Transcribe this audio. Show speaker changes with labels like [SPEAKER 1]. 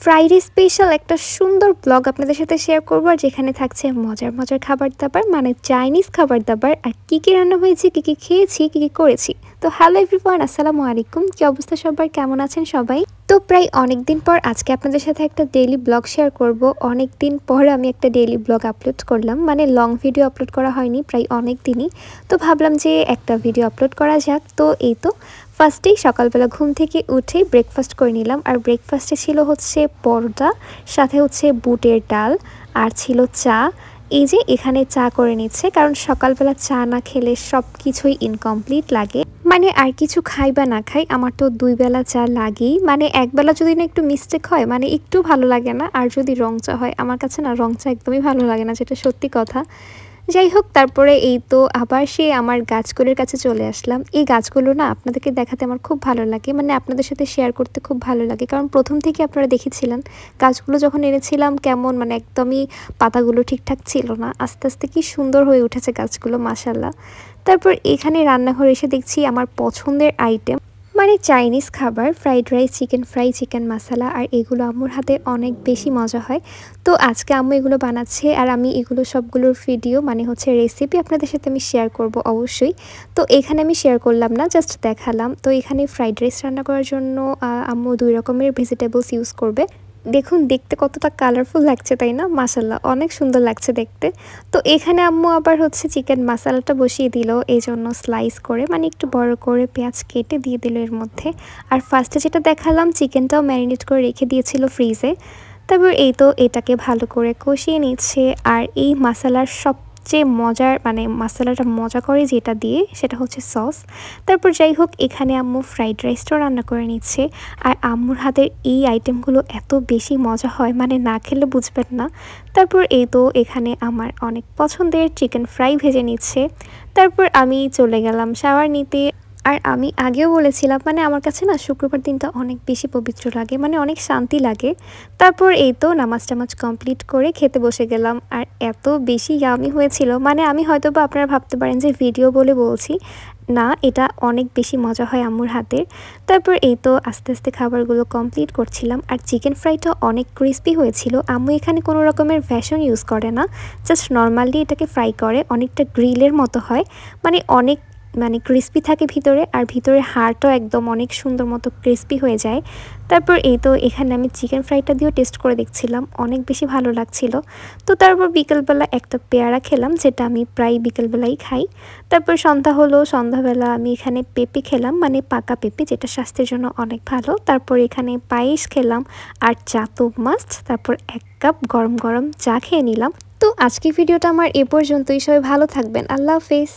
[SPEAKER 1] Friday special একটা সুন্দর blog আপনাদের সাথে শেয়ার করবো, আর যেখানে থাকছে মজার মজার খাবার দাবার, মানে চাইনিজ খাবার দাবার, আর কী কী রান্না হয়েছে, কী কী খেয়েছি, কী কী করেছি। তো হ্যালো এভরিওয়ান, আসসালামু আলাইকুম। কী অবস্থা সবার, কেমন আছেন সবাই? তো প্রায় অনেক দিন পর আজকে আপনাদের সাথে একটা ডেইলি ব্লগ শেয়ার করব। অনেক দিন পর আমি একটা ডেইলি ব্লগ আপলোড করলাম, মানে লং ভিডিও আপলোড করা হয়নি প্রায় অনেক দিনই। তো ভাবলাম যে একটা ভিডিও আপলোড করা যাক। তো এই তো ফার্স্টেই সকালবেলা ঘুম থেকে উঠে ব্রেকফাস্ট করে নিলাম, আর ব্রেকফাস্টে ছিল হচ্ছে পরোটা, সাথে হচ্ছে বুটের ডাল, আর ছিল চা। এই যে এখানে চা করে নিচ্ছে, কারণ সকালবেলা চা না খেলে সব কিছুই ইনকমপ্লিট লাগে। মানে আর কিছু খাই বা না খাই, আমার তো দুই বেলা চা লাগেই। মানে একবেলা যদি না একটু মিস্টেক হয়, মানে একটু ভালো লাগে না। আর যদি রং চা হয়, আমার কাছে না রং চা একদমই ভালো লাগে না, যেটা সত্যি কথা। যাই হোক, তারপরে এই তো আবার সে আমার গাছগুলোর কাছে চলে আসলাম। এই গাছগুলো না আপনাদেরকে দেখাতে আমার খুব ভালো লাগে, মানে আপনাদের সাথে শেয়ার করতে খুব ভালো লাগে, কারণ প্রথম থেকে আপনারা দেখেছিলেন গাছগুলো যখন এনেছিলাম কেমন, মানে একদমই পাতাগুলো ঠিকঠাক ছিল না। আস্তে আস্তে কি সুন্দর হয়ে উঠেছে গাছগুলো, মাশাল্লাহ। তারপর এখানে রান্নাঘরে এসে দেখছি আমার পছন্দের আইটেম, মানে চাইনিজ খাবার, fried rice, chicken fry, chicken masala, আর এগুলো আম্মুর হাতে অনেক বেশি মজা হয়। তো আজকে আম্মু এগুলো বানাচ্ছে, আর আমি এগুলো সবগুলোর ভিডিও, মানে হচ্ছে রেসিপি আপনাদের সাথে আমি শেয়ার করব অবশ্যই। তো এখানে আমি শেয়ার করলাম না, জাস্ট দেখালাম। তো এখানে ফ্রাইড রাইস রান্না করার জন্য আম্মু 2 রকমের ভেজিটেবলস ইউজ করবে। দেখুন দেখতে কতটা কালারফুল লাগছে, তাই না? মাশাল্লাহ, অনেক সুন্দর লাগছে দেখতে। তো এখানে আম্মু আবার হচ্ছে চিকেন মশলাটা বসিয়ে দিল, এই জন্য স্লাইস করে, মানে একটু বড় করে পেঁয়াজ কেটে দিয়ে দিল এর মধ্যে। আর ফার্স্টে যেটা দেখালাম, চিকেনটাও ম্যারিনেট করে রেখে দিয়েছিল ফ্রিজে। তারপর এই তো এটাকে ভালো করে কষিয়ে নিচ্ছে। আর এই মশলার সবচেয়ে মজার, মানে মশলাটা মজা করে যেটা দিয়ে, সেটা হচ্ছে সস। তারপর যাই হোক, এখানে আম্মু ফ্রাইড রাইসটাও রান্না করে নিচ্ছে। আর আম্মুর হাতের এই আইটেমগুলো এত বেশি মজা হয়, মানে না খেলে বুঝবেন না। তারপর এই তো এখানে আমার অনেক পছন্দের চিকেন ফ্রাই ভেজে নিচ্ছে। তারপর আমি চলে গেলাম শাওয়ার নিতে। আর আমি আগেও বলেছিলাম, মানে আমার কাছে না শুক্রবার দিনটা অনেক বেশি পবিত্র লাগে, মানে অনেক শান্তি লাগে। তারপর এই তো নামাজ টামাজ কমপ্লিট করে খেতে বসে গেলাম। আর এত বেশি ইয়ামি হয়েছিল, মানে আমি হয়তো বা আপনারা ভাবতে পারেন যে ভিডিও বলে বলছি, না, এটা অনেক বেশি মজা হয় আম্মুর হাতের। তারপর এই তো আস্তে আস্তে খাবারগুলো কমপ্লিট করছিলাম। আর চিকেন ফ্রাইটা অনেক ক্রিস্পি হয়েছিল। আম্মু এখানে কোনো রকমের ভ্যাসন ইউজ করে না, জাস্ট নর্মালি এটাকে ফ্রাই করে, অনেকটা গ্রিলের মতো হয়, মানে ক্রিস্পি থাকে ভিতরে, আর ভিতরে হাড়টাও একদম অনেক সুন্দর মতো ক্রিস্পি হয়ে যায়। তারপর এই তো এখানে আমি চিকেন ফ্রাইটা দিয়েও টেস্ট করে দেখছিলাম, অনেক বেশি ভালো লাগছিল। তো তারপর বিকেলবেলা একটা পেয়ারা খেলাম, যেটা আমি প্রায় বিকেলবেলাই খাই। তারপর সন্ধ্যা হলো, সন্ধ্যাবেলা আমি এখানে পেঁপে খেলাম, মানে পাকা পেঁপে, যেটা স্বাস্থ্যের জন্য অনেক ভালো। তারপর এখানে পায়েস খেলাম, আর চা তো মাস্ট। তারপর 1 কাপ গরম গরম চা খেয়ে নিলাম। তো আজকের ভিডিওটা আমার এ পর্যন্তই। সবাই ভালো থাকবেন, আল্লাহ হাফেজ।